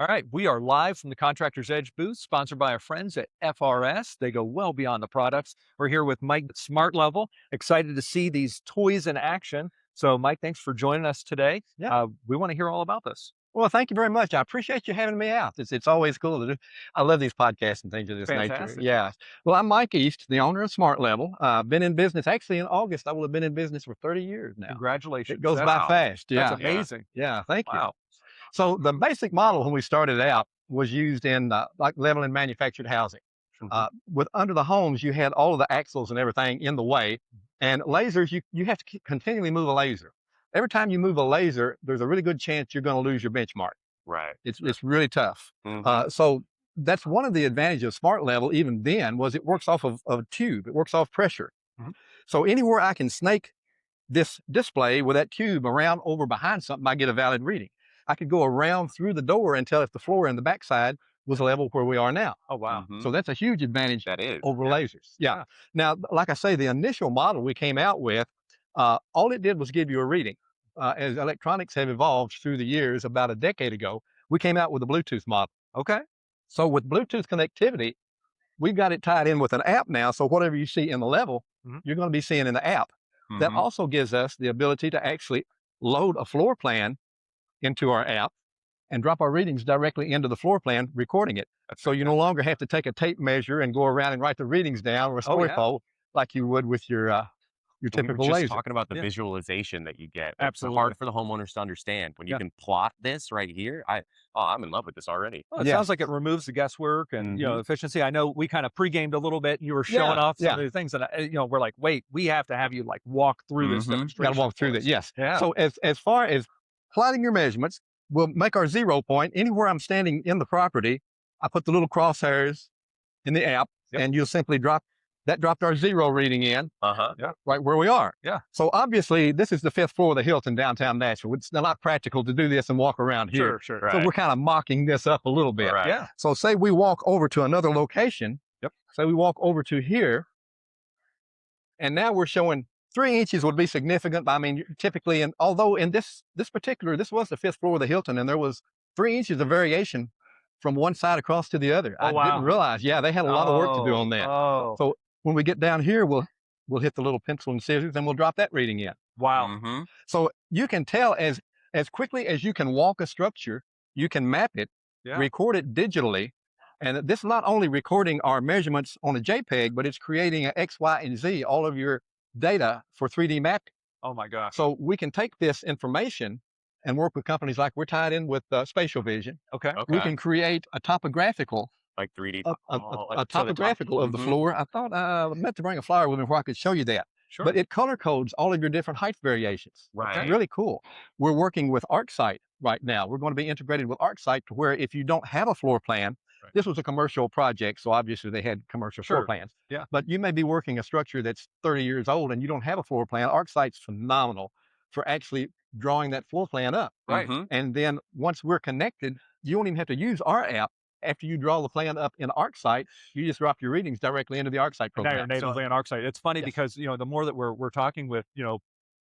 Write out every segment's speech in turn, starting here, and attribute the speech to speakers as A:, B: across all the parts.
A: All right, we are live from the Contractors Edge booth, sponsored by our friends at FRS. They go well beyond the products. We're here with Mike at Smart Level. Excited to see these toys in action. So, Mike, thanks for joining us today.
B: Yeah.
A: We want to hear all about this.
B: Well, thank you very much. I appreciate you having me out. It's always cool to do. I love these podcasts and things of this nature.
A: Fantastic.
B: Yeah. Well, I'm Mike East, the owner of Smart Level. I've been in business. Actually, in August, I will have been in business for 30 years now. It
A: Congratulations.
B: goes by
A: That's,
B: fast.
A: that's
B: Yeah.
A: amazing.
B: Yeah. Thank you.
A: Wow.
B: So the basic model when we started out was used in like leveling manufactured housing.
A: Mhm.
B: With under the homes, you had all of the axles and everything in the way, and lasers. You have to continually move a laser. Every time you move a laser, there's a really good chance you're going to lose your benchmark.
C: Right.
B: It's really tough.
C: Mhm.
B: So that's one of the advantages of Smart Level. Even then, was it works off of a tube. It works off pressure.
A: Mhm.
B: So anywhere I can snake this display with that cube around over behind something, I get a valid reading. I could go around through the door and tell if the floor in the backside was level where we are now.
A: Oh, wow.
C: Mhm.
B: So that's a huge advantage
C: That is.
B: over
C: Yeah.
B: lasers. Yeah.
A: Yeah.
B: Now, like I say, the initial model we came out with, all it did was give you a reading. As electronics have evolved through the years, about a decade ago, we came out with a Bluetooth model.
A: Okay.
B: So with Bluetooth connectivity, we've got it tied in with an app now. So whatever you see in the level,
A: Mhm.
B: you're going to be seeing in the app. That
C: Mhm.
B: also gives us the ability to actually load a floor plan into our app and drop our readings directly into the floor plan, recording it. So you no longer have to take a tape measure and go around and write the readings down or a
A: Oh,
B: story
A: yeah.
B: pole like you would with your
C: We were
B: typical
C: just
B: laser.
C: talking about the
A: Yeah.
C: visualization that you get. It's
A: Absolutely.
C: hard for the homeowners to understand when you
A: Yeah.
C: can plot this right here. I'm in love with this already.
A: Well, it
B: Yeah.
A: sounds like it removes the guesswork and
C: Mhm.
A: efficiency. I know we kind of pre-gamed a little bit. You were showing
B: Yeah.
A: off some
B: Yeah.
A: of the things that we're like, wait, we have to have you like walk through this
C: Mhm.
B: Got
A: demonstration
B: to walk through
A: for
B: that.
A: us.
B: Yes.
A: Yeah.
B: So as far as plotting your measurements, we'll make our 0 point anywhere I'm standing in the property. I put the little crosshairs in the app,
A: Yep.
B: and you'll simply dropped our 0 reading in
C: Uh-huh.
A: Yeah.
B: right where we are.
A: Yeah.
B: So obviously, this is the 5th floor of the Hilton downtown Nashville. It's not practical to do this and walk around here.
A: Sure. Sure.
B: So
C: Right.
B: we're kind of mocking this up a little bit.
C: Right.
A: Yeah.
B: So say we walk over to another location.
A: Yep.
B: Say we walk over to here, and now we're showing 3 inches would be significant. I mean, typically, and although in this particular, this was the 5th floor of the Hilton, and there was 3 inches of variation from one side across to the other.
A: Oh,
B: I
A: wow.
B: didn't realize. Yeah, they had a lot of work to do
A: Oh,
B: on that.
A: oh,
B: So when we get down here, we'll hit the little pencil and scissors, and we'll drop that reading in.
A: wow.
C: Mhm.
B: So you can tell as quickly as you can walk a structure, you can map it,
A: Yeah.
B: record it digitally. And this is not only recording our measurements on a JPEG, but it's creating an X, Y, and Z, all of your data for 3D mapping.
A: Oh my gosh.
B: So we can take this information and work with companies like we're tied in with Spatial Vision.
A: Okay.
C: Okay.
B: We can create a topographical,
C: like 3D.
B: a, a,
C: Oh,
B: a,
C: like
B: a topographical of the
C: Mhm.
B: floor. I thought I meant to bring a flyer with me where I could show you that.
A: Sure.
B: But it color codes all of your different height variations.
C: Right.
B: It's really cool. We're working with ArcSite right now. We're going to be integrated with ArcSite to where if you don't have a floor plan,
A: Right.
B: this was a commercial project, so obviously they had commercial floor
A: Sure.
B: plans.
A: Yeah.
B: But you may be working a structure that's 30 years old and you don't have a floor plan. ArcSite's phenomenal for actually drawing that floor plan up.
A: Right.
C: Mhm.
B: And then once we're connected, you don't even have to use our app. After you draw the plan up in ArcSite, you just drop your readings directly into the ArcSite
A: Now you're
B: program.
A: natively on ArcSite. It's funny
B: Yes.
A: because, the more that we're talking with,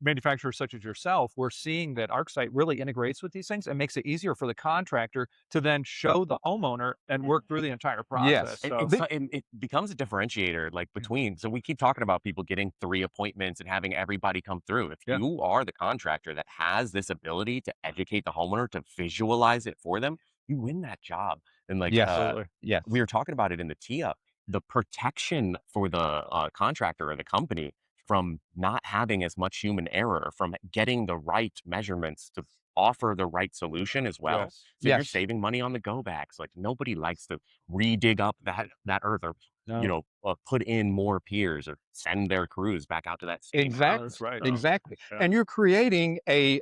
A: manufacturers such as yourself, we're seeing that ArcSite really integrates with these things and makes it easier for the contractor to then show the homeowner and work through the entire process.
B: Yes.
A: So,
C: It becomes a differentiator, like between. So we keep talking about people getting 3 appointments and having everybody come through. If
A: Yeah.
C: you are the contractor that has this ability to educate the homeowner to visualize it for them, you win that job. And like,
B: Yes.
A: absolutely.
B: Yes.
C: we were talking about it in the tee up, the protection for the contractor or the company from not having as much human error, from getting the right measurements to offer the right solution as well.
A: Yes.
C: So you're
B: Yes.
C: saving money on the go backs. Like nobody likes to re-dig up that earth or
A: No.
C: put in more piers or send their crews back out to that steep.
B: Exactly.
A: That's right.
B: Exactly.
A: Yeah.
B: And you're creating an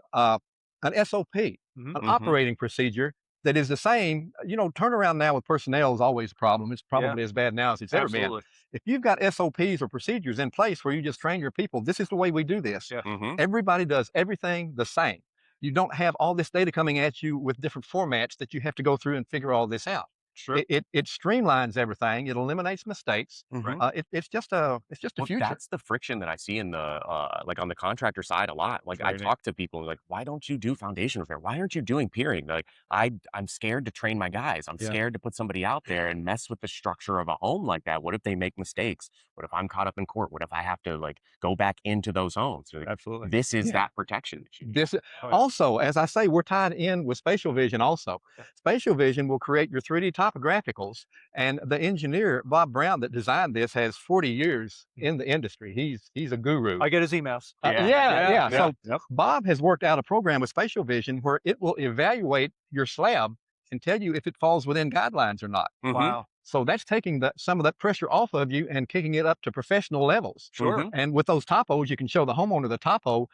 B: SOP,
A: Mhm.
B: an
C: Mhm.
B: operating procedure that is the same. Turnaround now with personnel is always a problem. It's probably as bad now as it's ever been.
A: Absolutely.
B: If you've got SOPs or procedures in place where you just train your people, this is the way we do this.
A: Yeah.
C: Mhm.
B: Everybody does everything the same. You don't have all this data coming at you with different formats that you have to go through and figure all this out.
A: Sure.
B: It streamlines everything. It eliminates mistakes.
C: Mhm.
B: It's just a
C: Well,
B: future.
C: that's the friction that I see in the like on the contractor side a lot. Like I
A: Training.
C: talk to people like, why don't you do foundation repair? Why aren't you doing peering? Like I'm scared to train my guys. I'm
A: Yeah.
C: scared to put somebody out there and mess with the structure of a home like that. What if they make mistakes? What if I'm caught up in court? What if I have to like go back into those homes? Like,
A: Absolutely.
C: this is
B: Yeah.
C: that protection that you need.
B: This
A: Oh, yeah.
B: also, as I say, we're tied in with spatial vision also.
A: Yeah.
B: Spatial vision will create your 3D topographicals, and the engineer, Bob Brown, that designed this has 40 years in the industry. He's a guru.
A: I get his emails.
B: Yeah. So
A: Yep.
B: Bob has worked out a program with spatial vision where it will evaluate your slab and tell you if it falls within guidelines or not.
C: Mhm.
A: Wow.
B: So that's taking some of that pressure off of you and kicking it up to professional levels.
A: Sure.
C: Mhm.
B: And with those topos, you can show the homeowner the topo,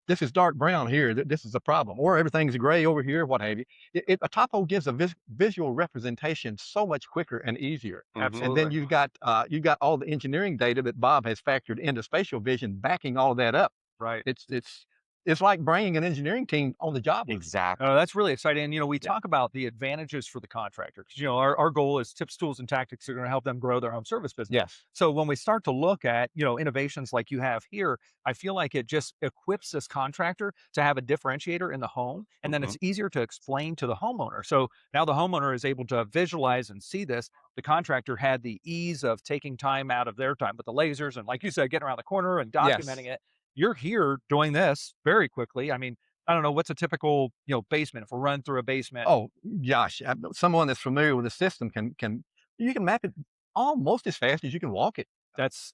B: this is dark brown here. This is a problem, or everything's gray over here, what have you. A topo gives a visual representation so much quicker and easier.
C: Mhm.
B: And then
A: Absolutely.
B: you've got all the engineering data that Bob has factored into spatial vision, backing all of that up.
A: Right.
B: It's like bringing an engineering team on the job.
C: Exactly.
A: Oh, that's really exciting. And, we talk about the advantages for the contractor because, our goal is tips, tools, and tactics that are going to help them grow their home service business.
B: Yes.
A: So when we start to look at, innovations like you have here, I feel like it just equips this contractor to have a differentiator in the home. And then it's easier to explain to the homeowner. So now the homeowner is able to visualize and see this. The contractor had the ease of taking time out of their time with the lasers and, like you said, getting around the corner and documenting it. You're here doing this very quickly. I mean, I don't know, what's a typical, basement if we're running through a basement?
B: Oh gosh, someone that's familiar with the system you can map it almost as fast as you can walk it.
A: That's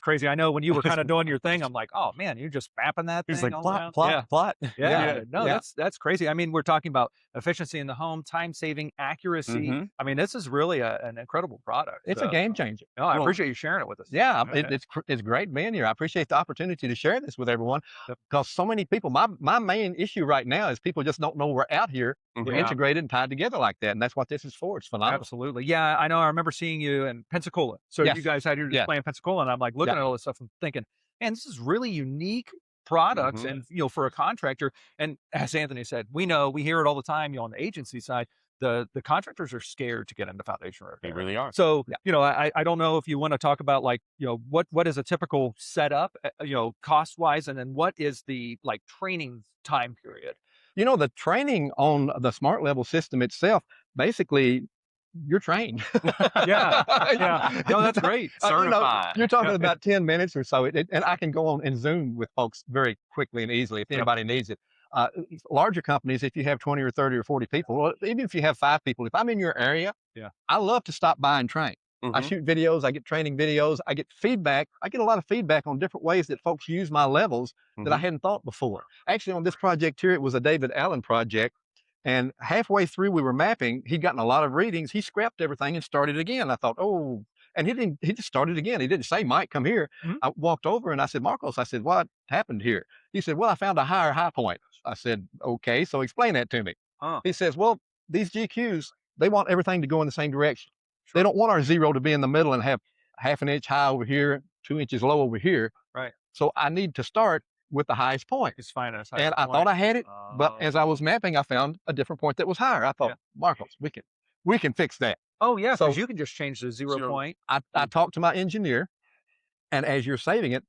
A: crazy. I know when you were kind of doing your thing, I'm like, oh man, you're just mapping that
C: He's
A: thing
C: like
A: all
C: plot,
A: around.
C: plot, plot.
A: Yeah. No,
B: Yeah.
A: that's crazy. I mean, we're talking about efficiency in the home, time saving, accuracy.
C: Mhm.
A: I mean, this is really an incredible product.
B: It's
A: So,
B: a game changer.
A: no, I
C: Well,
A: appreciate you sharing it with us.
B: Yeah,
A: Okay.
B: it's great being here. I appreciate the opportunity to share this with everyone
A: Yep.
B: because so many people. My main issue right now is people just don't know we're out here. We're
C: Mhm.
B: integrated and tied together like that, and that's what this is for. It's phenomenal.
A: Absolutely. Yeah, I know. I remember seeing you in Pensacola. So
B: Yes.
A: you guys had your
B: Yes.
A: display in Pensacola, and I'm like looking
B: Yeah.
A: at all this stuff and thinking, man, this is really unique products
C: Mhm.
A: and for a contractor. And as Anthony said, we hear it all the time, on the agency side. The contractors are scared to get into foundation
C: They
A: repair.
C: really are.
A: So,
B: Yeah.
A: I don't know if you want to talk about like, what is a typical setup, cost wise, and then what is the like training time period?
B: The training on the smart level system itself, basically, you're trained.
A: Yeah. Yeah. No, that's great.
C: Certified.
B: You're talking about 10 minutes or so, and I can go on and Zoom with folks very quickly and easily if anybody needs it. Larger companies, if you have 20 or 30 or 40 people, or even if you have 5 people, if I'm in your area,
A: Yeah.
B: I love to stop by and train. I
C: Mhm.
B: shoot videos, I get training videos, I get feedback. I get a lot of feedback on different ways that folks use my levels that I
C: Mhm.
B: hadn't thought before. Actually, on this project here, it was a David Allen project. And halfway through, we were mapping. He'd gotten a lot of readings. He scrapped everything and started again. I thought, oh, and he just started again. He didn't say, Mike, come here.
A: Mhm.
B: I walked over and I said, Marcos, I said, what happened here? He said, well, I found a higher high point. I said, okay, so explain that to me.
A: Huh.
B: He says, well, these GQs, they want everything to go in the same direction. They don't want our zero to be in the middle and have half an inch high over here, 2 inches low over here.
A: Right.
B: So I need to start with the highest point.
A: It's fine.
B: And I thought I had it, but as I was mapping, I found a different point that was higher. I thought,
A: Yeah.
B: Marcos, we can fix that.
A: Oh yeah,
B: So-
A: because you can just change the zero
C: Zero.
A: point.
B: I talked to my engineer, and as you're saving it,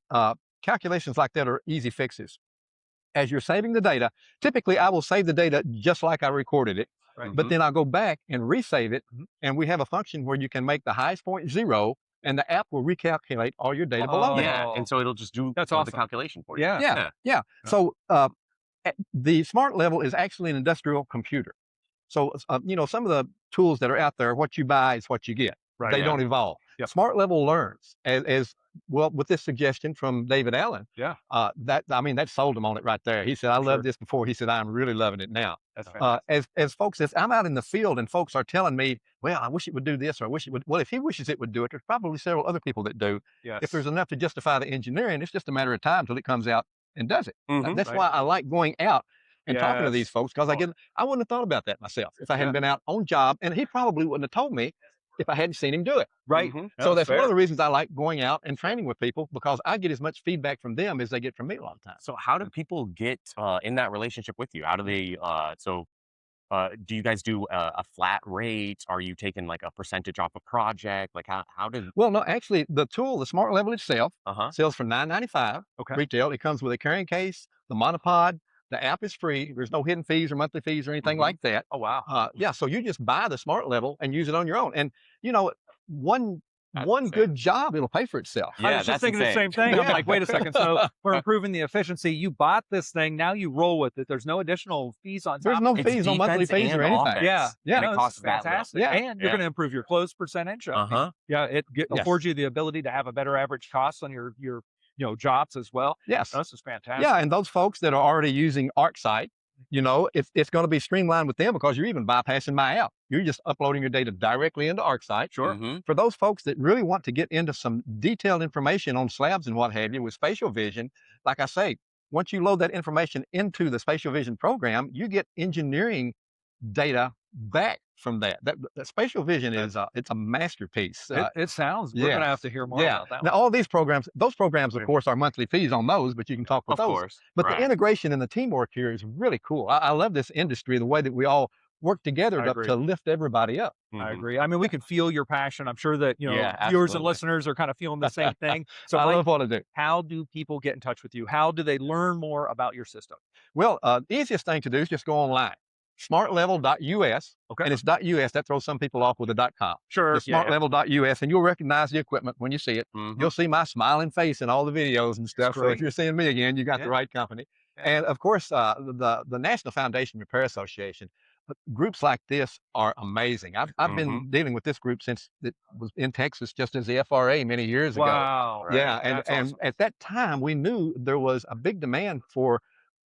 B: calculations like that are easy fixes. As you're saving the data, typically I will save the data just like I recorded it,
A: Right.
B: but then I'll go back and resave it,
A: Mhm.
B: and we have a function where you can make the highest point 0, and the app will recalculate all your data below that.
C: Yeah,
A: Oh.
C: and so it'll just do
A: That's
C: the
A: awesome.
C: calculation for you.
A: Yeah.
B: Yeah. So the smart level is actually an industrial computer. So some of the tools that are out there, what you buy is what you get.
A: Right.
B: They
A: yeah.
B: don't evolve.
A: Yep.
B: Smart level learns as well with this suggestion from David Allen.
A: Yeah.
B: That sold him on it right there. He said, I
A: Sure.
B: loved this before. He said, I'm really loving it now.
A: That's fantastic.
B: As folks, as I'm out in the field and folks are telling me, well, I wish it would do this, or I wish it would. Well, if he wishes it would do it, there's probably several other people that do.
A: Yes.
B: If there's enough to justify the engineering, it's just a matter of time till it comes out and does it.
C: Mhm.
B: That's
A: Right.
B: why I like going out and talking to these
A: Yes.
B: folks, because I wouldn't have thought about that myself if I hadn't been out on job, and he probably wouldn't have told me if I hadn't seen him do it.
A: Right.
C: Mhm.
B: So that's one
A: fair.
B: of the reasons I like going out and training with people, because I get as much feedback from them as they get from me a lot of times.
C: So how do people get in that relationship with you? How do they? So Do you guys do a flat rate? Are you taking like a percentage off a project? Like how did?
B: Well, no, actually, the tool, the Smart Level itself,
C: Uh-huh.
B: sells for $9.95
A: Okay.
B: retail. It comes with a carrying case, the monopod. The app is free. There's no hidden fees or monthly fees or anything like that.
A: Oh, wow.
B: Yeah, so you just buy the Smart Level and use it on your own. And you know, one
C: That's
B: one
C: insane.
B: good job, it'll pay for itself.
A: I
C: Yeah,
A: was just
C: that's
A: thinking the
C: insane.
A: same thing. I'm
B: Yeah.
A: like, wait a second. So we're improving the efficiency. You bought this thing. Now you roll with it. There's no additional fees on top.
B: There's no
A: of it.
C: It's
B: fees, no monthly
C: defense
B: fees or
C: and
B: anything.
C: offense.
A: Yeah.
B: Yeah.
C: And
A: No,
C: it
A: this
C: costs
A: is
C: that little.
A: fantastic.
B: Yeah.
A: And you're
C: Yeah.
A: going to improve your close percentage. I mean,
C: Uh-huh.
A: yeah, it
B: Yes.
A: affords you the ability to have a better average cost on your jobs as well.
B: Yes.
A: This is fantastic.
B: Yeah, and those folks that are already using ArcSite, you know, it's going to be streamlined with them because you're even bypassing my app. You're just uploading your data directly into ArcSite.
A: Sure.
C: Mhm.
B: For those folks that really want to get into some detailed information on slabs and what have you with spatial vision, like I say, once you load that information into the spatial vision program, you get engineering data back from that. That spatial vision is it's a masterpiece.
A: It sounds. We're going to have to hear more about that
B: Now,
A: one.
B: all these programs, those programs, of
A: Yeah.
B: course, are monthly fees on those, but you can talk with
C: Of
B: those.
C: course.
B: But
C: Right.
B: the integration and the teamwork here is really cool. I love this industry, the way that we all work together
A: I agree.
B: to lift everybody up.
A: I
C: Mhm.
A: agree. I mean, we can feel your passion. I'm sure that
C: Yeah,
A: viewers and
C: absolutely.
A: listeners are kind of feeling the same thing. So,
B: I
A: Mike,
B: love what I do.
A: how do people get in touch with you? How do they learn more about your system?
B: Well, the easiest thing to do is just go online, smartlevel.us,
A: Okay.
B: and it's .us. That throws some people off with a .com.
A: Sure.
B: The smartlevel.us, and you'll recognize the equipment when you see it.
C: Mhm.
B: You'll see my smiling face in all the videos and stuff. So
A: great.
B: if you're seeing me again, you got
A: Yeah.
B: the right company.
A: Yeah.
B: And of course, the National Foundation Repair Association. Groups like this are amazing. I've been dealing with this group since it was in Texas, just as the FRA many years ago.
A: Wow.
C: Right.
B: Yeah, and
A: That's awesome.
B: at that time we knew there was a big demand for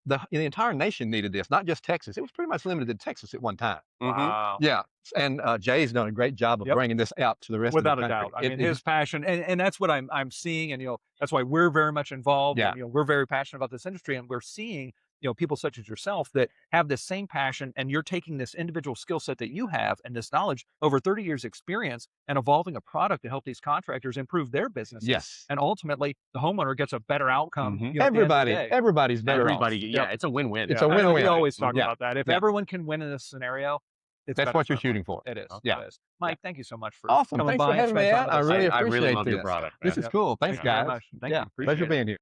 B: the entire nation needed this, not just Texas. It was pretty much limited to Texas at one time.
C: Mhm.
A: Wow.
B: Yeah, and Jay's done a great job of
A: Yep.
B: bringing this out to the rest
A: Without
B: of
A: a
B: the country.
A: doubt. I mean, his passion, and that's what I'm seeing, and that's why we're very much involved.
B: Yeah.
A: And, we're very passionate about this industry, and we're seeing people such as yourself that have this same passion, and you're taking this individual skill set that you have and this knowledge over 30 years experience and evolving a product to help these contractors improve their businesses.
B: Yes,
A: And ultimately, the homeowner gets a better outcome.
C: Mhm.
A: At the end of the day.
B: everybody's better off.
C: Everybody. Yeah, it's a win-win.
B: It's a
A: I know
B: win-win.
A: We always talk
B: Yeah.
A: about that. If
B: Yeah.
A: everyone can win in this scenario, it's
B: That's
A: better
B: what
A: for
B: you're
A: everyone.
B: shooting for.
A: It is.
B: Yeah.
A: It is. Mike, thank you so much for
B: Awesome.
A: coming
B: Thanks
A: by
B: for
A: and
B: having me
A: spending
B: out.
A: time
B: I
A: with us.
B: really
C: I really
B: appreciate
C: love your
B: this.
C: product.
B: This
C: man.
B: is cool. Thanks,
A: Thank you very
B: guys.
A: much. Thank you.
B: Yeah,
A: Appreciate
B: pleasure
A: it.
B: being here.